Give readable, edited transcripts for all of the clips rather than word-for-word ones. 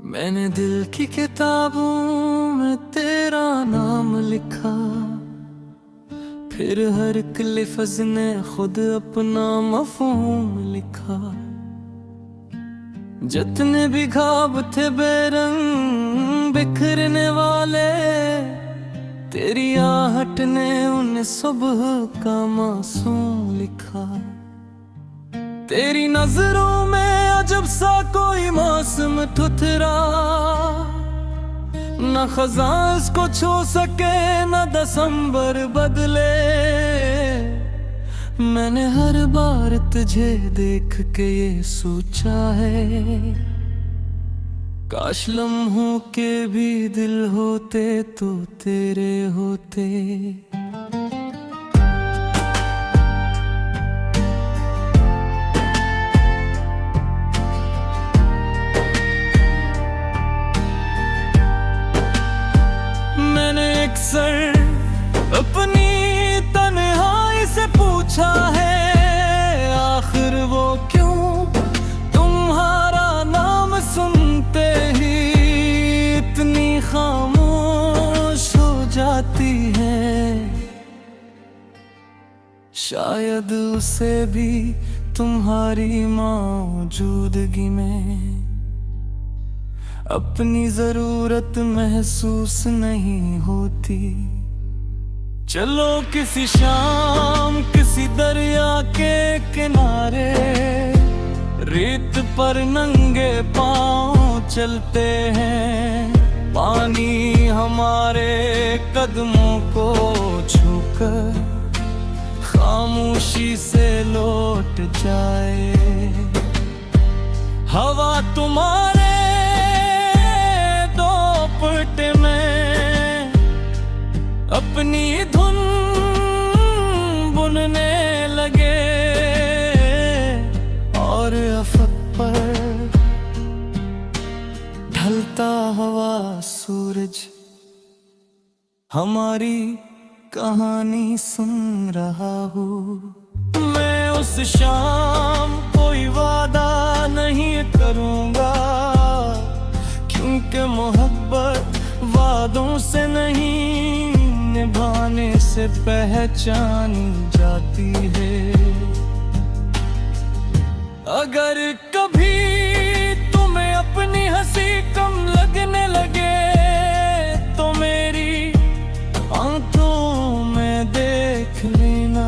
मैंने दिल की किताबों में तेरा नाम लिखा, फिर हर एक लफ्ज़ ने खुद अपना मफ़हूम लिखा। जितने भी ख्वाब थे बेरंग बिखरने वाले, तेरी आहट ने उन्हें सुबह का मासूम लिखा। तेरी नजरों में अजब सा कोई मौसम ठुठरा, न खज़ां इसको छू सके न दिसंबर बदले। मैंने हर बार तुझे देख के ये सोचा है, काश लम्हों के भी दिल होते तो तेरे होते। मैंने अक्सर अपनी तन्हाई से पूछा है, आखिर वो क्यों तुम्हारा नाम सुनते ही इतनी खामोश हो जाती है। शायद उसे भी तुम्हारी मौजूदगी में अपनी जरूरत महसूस नहीं होती। चलो किसी शाम किसी दरिया के किनारे, रेत पर नंगे पांव चलते हैं। पानी हमारे कदमों को छूकर खामोशी से लौट जाए। हवा तुम्हारे दोपट में अपनी धुन बुनने लगे, और अफक पर ढलता हुआ सूरज हमारी कहानी सुन रहा हूँ। मैं उस शाम कोई वादा नहीं करूँगा, क्योंकि मोहब्बत वादों से नहीं निभाने से पहचानी जाती है। अगर कभी तुम्हें अपनी हंसी कम लगने लगे, तो मेरी आंखों में देख लेना,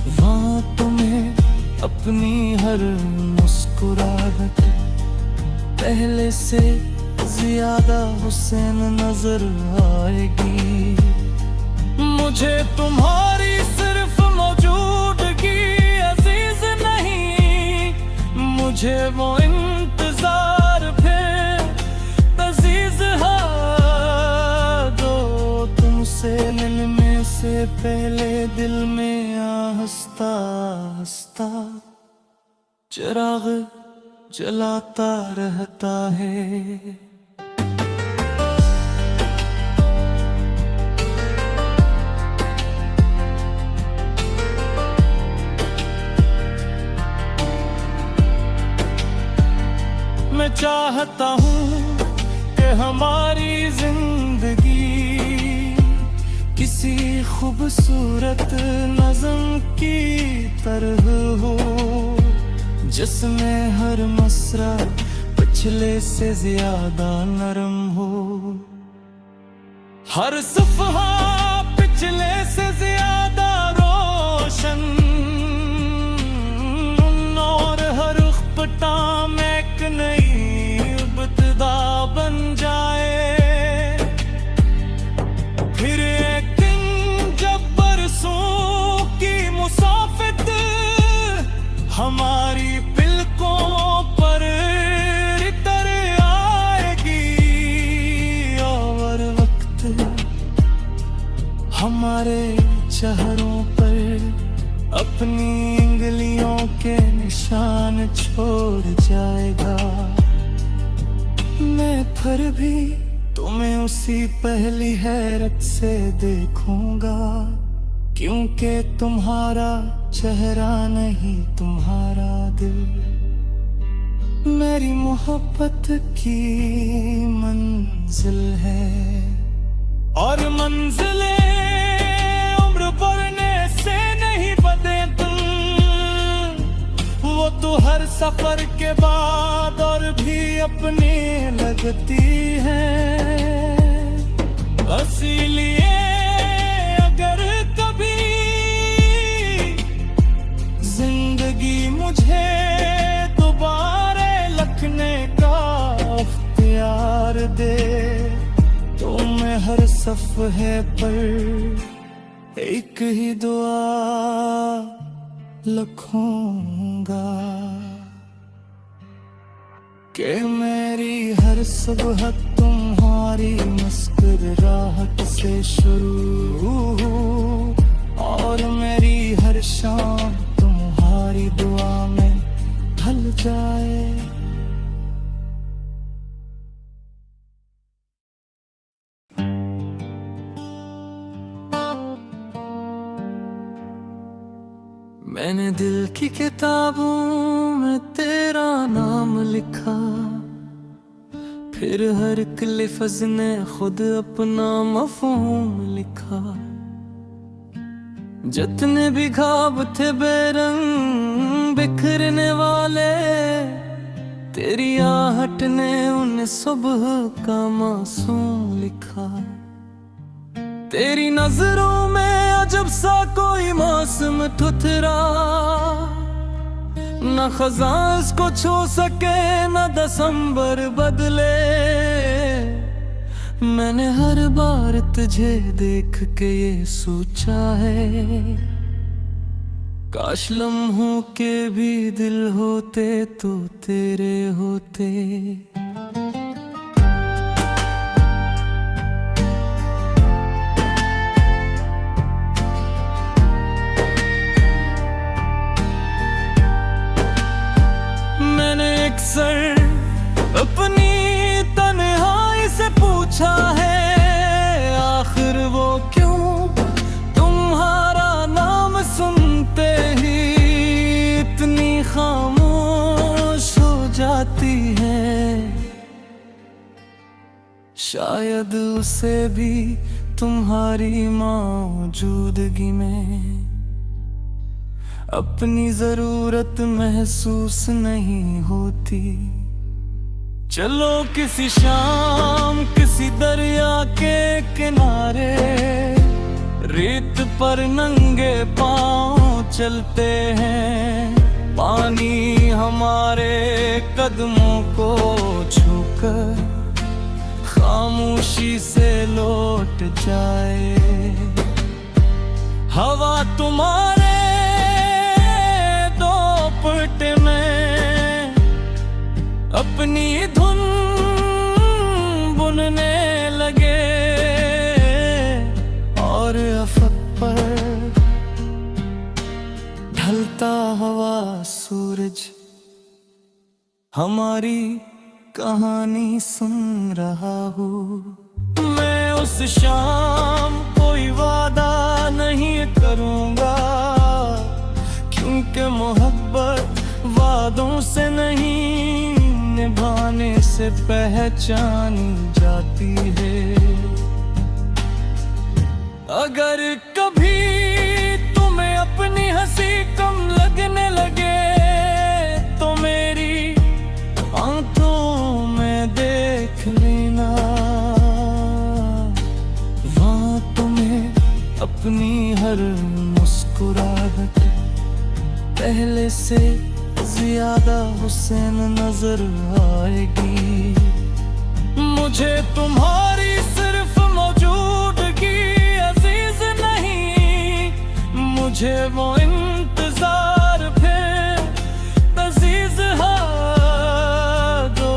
वहाँ तुम्हें अपनी हर मुस्कुराहट पहले से ज्यादा हुसैन नजर आएगी। मुझे तुम्हारी सिर्फ मौजूदगी अजीज नहीं, मुझे वो इंतजार फिर अजीज है जो तुमसे मिलने से पहले दिल में हंसता हंसता चिराग जलाता रहता है। मैं चाहता हूँ कि हमारी जिंदगी किसी खूबसूरत नज़्म की तरह हो, जिसमें हर मसरा पिछले से ज्यादा नरम हो। हर सफ़हा पिछले से ज्यादा रोशन, और हर ख़ुफ़ता में एक नई इब्तिदा बन जाए। फिर एक दिन जब बरसों की मुसाफिर हमारी पलकों पर इतर आएगी, और वक्त हमारे चेहरों पर अपनी उंगलियों के निशान छोड़ जाएगा। मैं फिर भी तुम्हें उसी पहली हैरत से देखूंगा, क्योंकि तुम्हारा चेहरा नहीं तुम्हारा दिल मेरी मोहब्बत की मंजिल है, और मंजिले उम्र बढ़ने से नहीं बदलती, वो तो हर सफर के बाद और भी अपनी लगती है। इसीलिए अगर कभी जिंदगी मुझे दोबारा लिखने का इख्तियार दे, तो मैं हर सफ़हे पर एक ही दुआ लिखूंगा कि मेरी हर सुबह तुम्हारी मुस्कुराहट से शुरू हो, और मेरी हर शाम तुम्हारी दुआ में ढल जाए। मैंने दिल की किताबों में तेरा नाम लिखा, फिर हर एक लफ्ज़ ने खुद अपना मफ़हूम लिखा। जितने भी ख्वाब थे बेरंग बिखरने वाले, तेरी आहट ने उन्हें सुबह का मासूम लिखा। तेरी नजरों में अजब सा कोई मौसम ठुठरा, न खज़ां इसको छू सके न दिसंबर बदले। मैंने हर बार तुझे देख के ये सोचा है, काश लम्हों के भी दिल होते तो तेरे होते। अक्सर अपनी तन्हाई से पूछा है, आखिर वो क्यों तुम्हारा नाम सुनते ही इतनी खामोश हो जाती है। शायद उसे भी तुम्हारी मौजूदगी में अपनी जरूरत महसूस नहीं होती। चलो किसी शाम किसी दरिया के किनारे, रेत पर नंगे पांव चलते हैं। पानी हमारे कदमों को छूकर खामोशी से लौट जाए। हवा तुम्हारे दोपट में अपनी धुन बुनने लगे, और अफक पर ढलता हुआ सूरज हमारी कहानी सुन रहा हो। मैं उस शाम कोई वादा नहीं करूंगा, क्योंकि मोहब्बत वादों से नहीं निभाने से पहचानी जाती है। अगर कभी तुम्हें अपनी हंसी कम लगने लगे, तो मेरी आंखों में देख लेना, वहाँ तुम्हें अपनी हर मुस्कुराहट पहले से ज्यादा हुसैन नजर आएगी। मुझे तुम्हारी सिर्फ मौजूदगी अजीज नहीं, मुझे वो इंतजार फिर अजीज है जो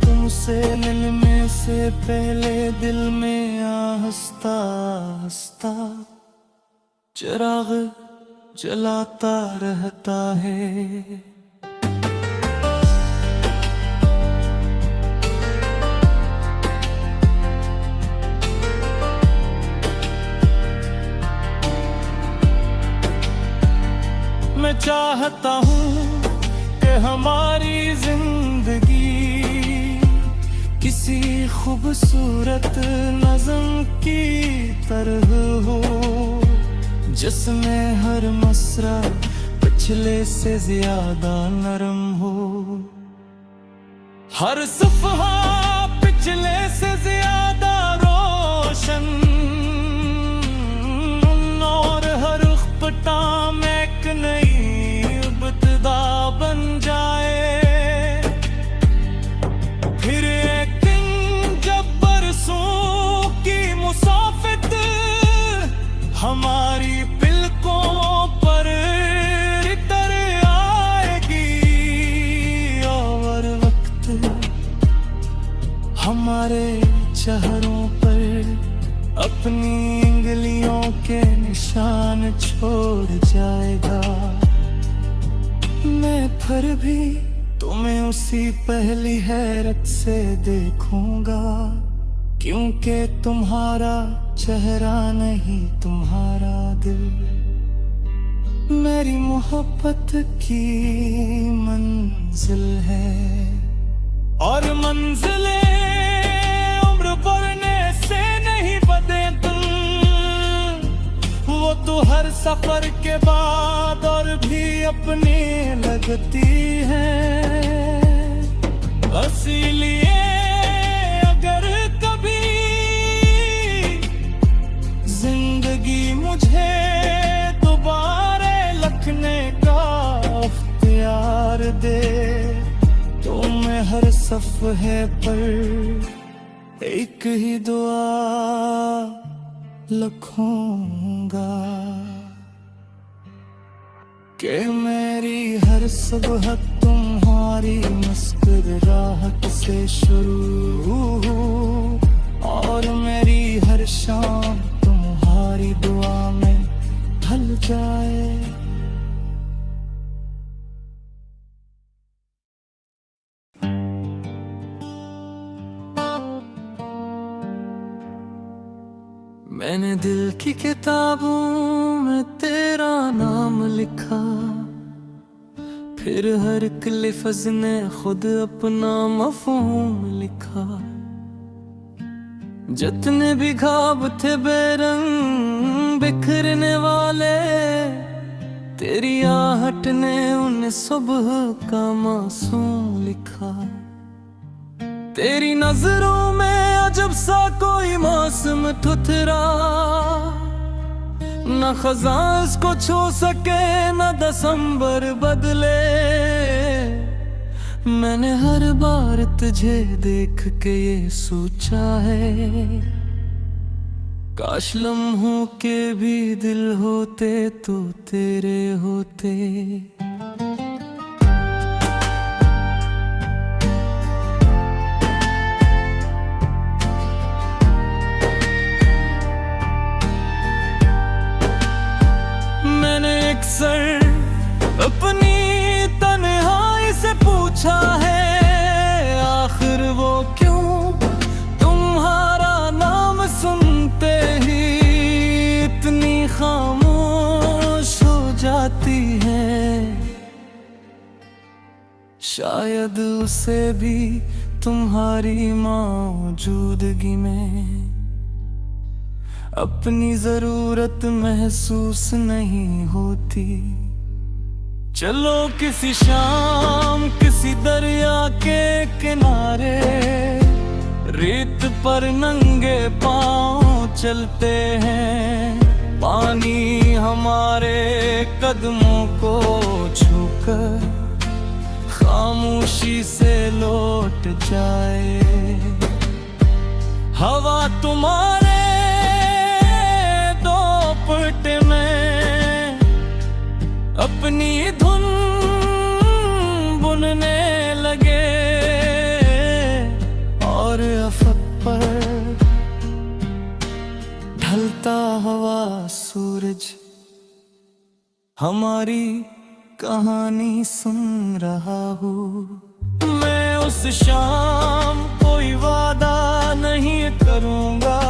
तुमसे मिलने से पहले दिल में हंसता हंसता चिराग जलाता रहता है। मैं चाहता हूँ कि हमारी जिंदगी किसी खूबसूरत नज़्म की तरह हो, जिसमें हर मसरा पिछले से ज्यादा नरम हो। हर सफ़हा पिछले से ज्यादा रोशन, और हर ख़ुता में एक नई इब्तिदा बन जाए। फिर एक दिन जब बरसों की मुसाफिर हमारी पलकों पर इतर आएगी, और वक्त हमारे चेहरों पर अपनी उंगलियों के निशान छोड़ जाएगा। मैं फिर भी तुम्हें उसी पहली हैरत से देखूंगा, क्योंकि तुम्हारा चेहरा नहीं तुम्हारा दिल मेरी मोहब्बत की मंजिल है। और मंजिलें उम्र बढ़ने से नहीं बदलती, वो तो हर सफर के बाद और भी अपनी लगती है। इसीलिए अगर कभी जिंदगी मुझे दोबारा लिखने का इख्तियार दे, तो मैं हर सफ़हे पर एक ही दुआ लिखूंगा कि मेरी हर सुबह तुम्हारी मुस्कुराहट से शुरू हो, और मेरी हर शाम तुम्हारी दुआ में ढल जाए। मैंने दिल की किताबों में तेरा नाम लिखा, फिर हर एक लफ्ज़ ने खुद अपना मफ़हूम लिखा। जितने भी ख्वाब थे बेरंग बिखरने वाले, तेरी आहट ने उन्हें सुबह का मासूम लिखा। तेरी नजरों में अजब सा कोई मौसम ठुठरा, न खज़ां इसको छू सके न दिसंबर बदले। मैंने हर बार तुझे देख के ये सोचा है, काश लम्हों के भी दिल होते तो तेरे होते। अक्सर अपनी तन्हाई से पूछा है, आखिर वो क्यों तुम्हारा नाम सुनते ही इतनी खामोश हो जाती है। शायद उसे भी तुम्हारी मौजूदगी में अपनी जरूरत महसूस नहीं होती। चलो किसी शाम किसी दरिया के किनारे, रेत पर नंगे पांव चलते हैं। पानी हमारे कदमों को छूकर खामोशी से लौट जाए। हवा तुम्हारे दोपट में अपनी धुन बुनने लगे, और अफक पर ढलता हुआ सूरज हमारी कहानी सुन रहा हूँ। मैं उस शाम कोई वादा नहीं करूँगा,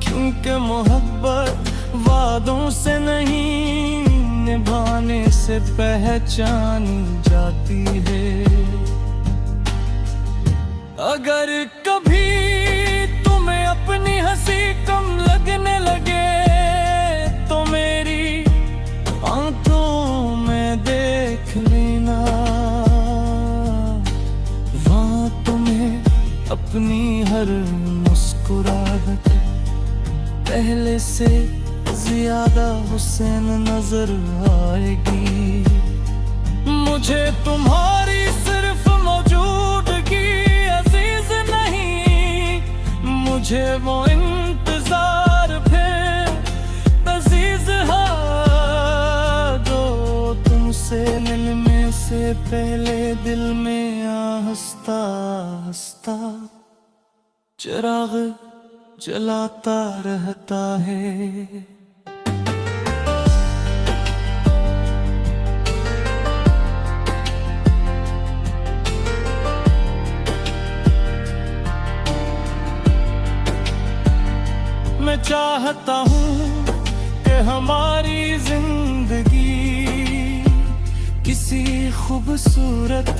क्योंकि मोहब्बत वादों से नहीं निभाने से पहचानी जाती है। अगर कभी तुम्हें अपनी हंसी कम लगने लगे तो मेरी आंखों में देख लेना, वहाँ तुम्हें अपनी हर मुस्कुराहट पहले से ज्यादा हुसैन नजर आएगी। मुझे तुम्हारी सिर्फ मौजूदगी अजीज नहीं, मुझे वो इंतजार फिर अजीज है जो तुमसे मिलने से पहले दिल में हंसता हंसता चिराग जलाता रहता है। मैं चाहता हूँ कि हमारी जिंदगी किसी खूबसूरत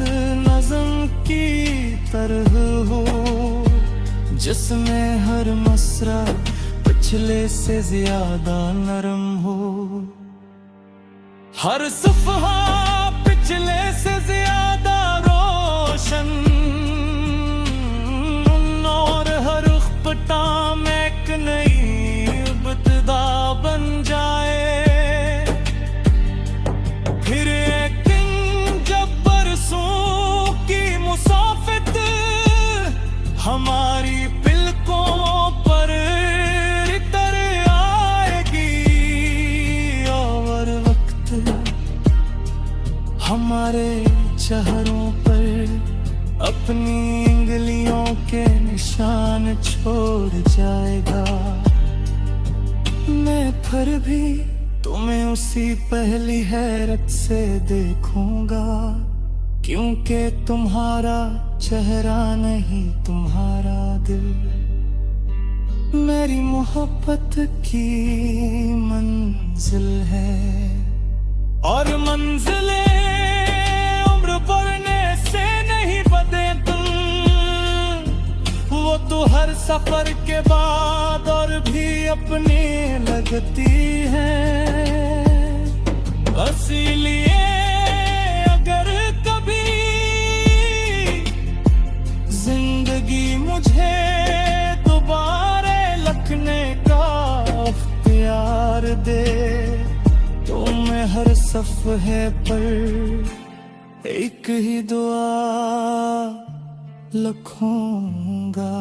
नज़्म की तरह हो, जिसमें हर मसरा पिछले से ज्यादा नरम हो, हर सफ़हा पिछले से ज्यादा रोशन, और हर ख़ुता में एक नई इब्तिदा बन जाए। फिर एक दिन जब बरसों की मुसाफिर हमारी पलकों पर इतर आएगी, और वक्त हमारे चेहरों पर अपनी उंगलियों के निशान छोड़ जाएगा। मैं फिर भी तुम्हें उसी पहली हैरत से देखूंगा, क्योंकि तुम्हारा चेहरा नहीं तुम्हारा दिल मेरी मोहब्बत की मंजिल है। और मंजिलें उम्र बढ़ने से नहीं बदलती, वो तो हर सफर के बाद और भी अपने लगती है। इसीलिए अगर कभी जिंदगी मुझे दोबारा लिखने का इख्तियार दे, तो मैं हर सफ़हे पर एक ही दुआ लिखूंगा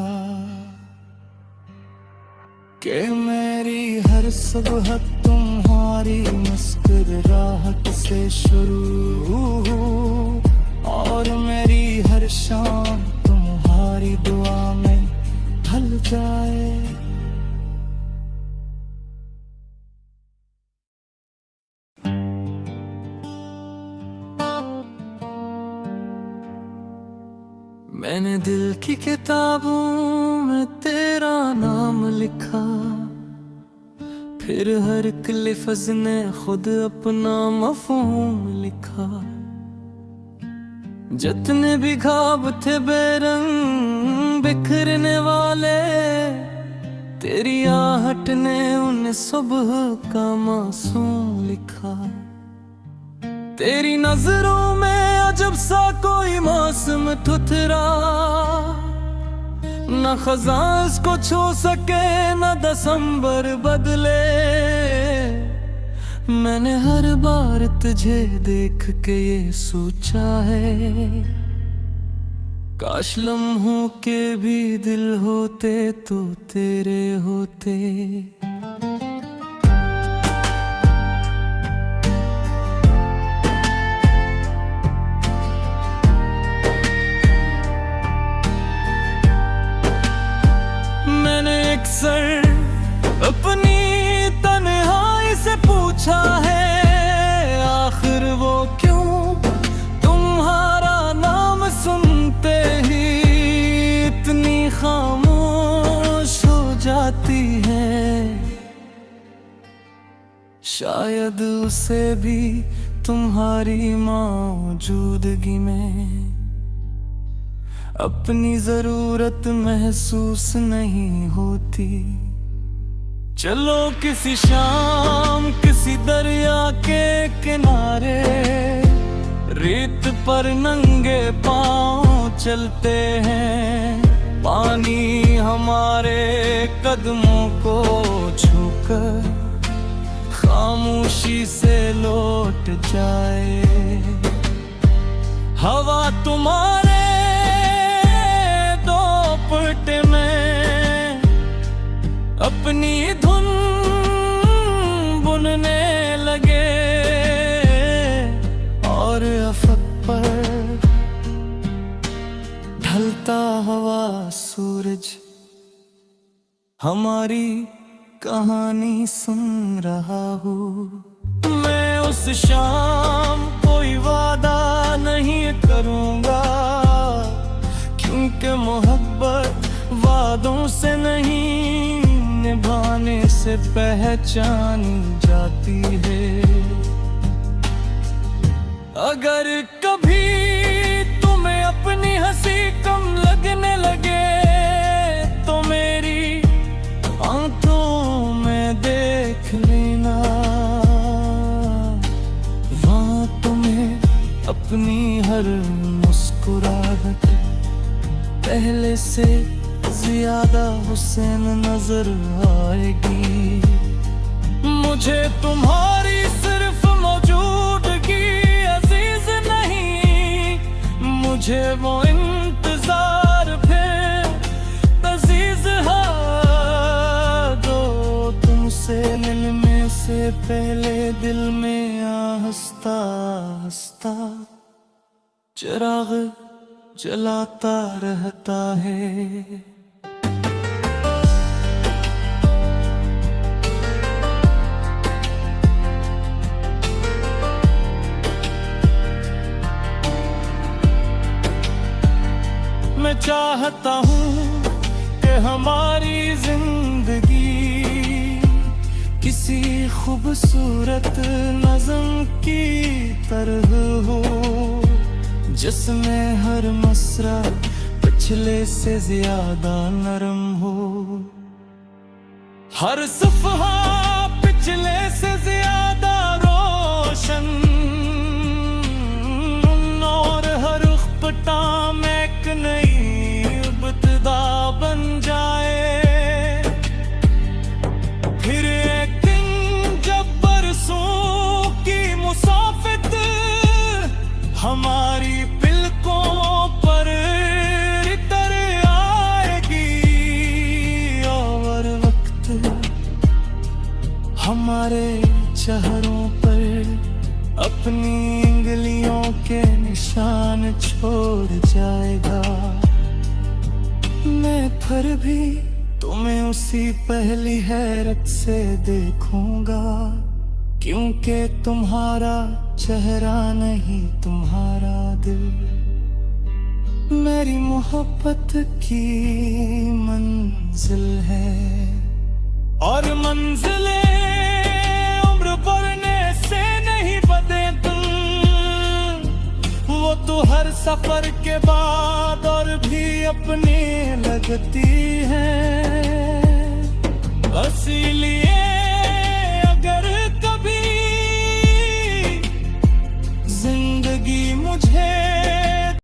कि मेरी हर सुबह तुम्हारी मुस्कुराहट से शुरू हो, और मेरी हर शाम तुम्हारी दुआ में ढल जाए। मैंने दिल की किताबों में तेरा नाम लिखा, फिर हर एक लफ्ज़ ने खुद अपना मफ़हूम लिखा। जितने भी ख्वाब थे बेरंग बिखरने वाले, तेरी आहट ने उन्हें सुबह का मासूम लिखा। तेरी नजरों में अजब सा कोई मौसम ठुठरा, न खज़ां इसको छू सके न दिसंबर बदले। मैंने हर बार तुझे देख के ये सोचा है, काश लम्हों के भी दिल होते तो तेरे होते। अक्सर अपनी तन्हाई से पूछा है, आखिर वो क्यों तुम्हारा नाम सुनते ही इतनी खामोश हो जाती है। शायद उसे भी तुम्हारी मौजूदगी में अपनी जरूरत महसूस नहीं होती। चलो किसी शाम किसी दरिया के किनारे, रेत पर नंगे पांव चलते हैं। पानी हमारे कदमों को छूकर खामोशी से लौट जाए। हवा तुम्हारे दोपट में अपनी धुन बुनने लगे, और अफक पर ढलता हुआ सूरज हमारी कहानी सुन रहा हूँ। मैं उस शाम कोई वादा नहीं करूँगा, क्योंकि मोहब्बत वादों से नहीं निभाने से पहचानी जाती है। अगर कभी तुम्हें अपनी हंसी कम लगने लगे तो मेरी आंखों में देख लेना, वहाँ तुम्हें अपनी हर मुस्कुराहट पहले से ज्यादा हुसैन नजर आएगी। मुझे तुम्हारी सिर्फ मौजूदगी अजीज नहीं, मुझे वो इंतजार फिर अजीज है जो तुमसे मिलने से पहले दिल में हंसता हंसता चिराग जलाता रहता है। मैं चाहता हूँ कि हमारी जिंदगी किसी खूबसूरत नज़्म की तरह हो, जिसमें हर मसरा पिछले से ज्यादा नरम हो, हर सफ़हा पिछले से ज्यादा रोशन, और हर खुपटा में एक नई इब्तिदा बन जाए। फिर एक दिन जब बरसों की मुसाफिर हमारी पलकों पर इतर आएगी, और वक्त हमारे चेहरों पर अपनी उंगलियों के निशान छोड़ जाएगा। मैं फिर भी तुम्हें उसी पहली हैरत से देखूंगा, क्योंकि तुम्हारा चेहरा नहीं तुम्हारा दिल मेरी मोहब्बत की मंजिल है। और मंजिलें उम्र बढ़ने से नहीं बदलती, वो तो हर सफर के बाद और भी अपनी लगती है। इसीलिए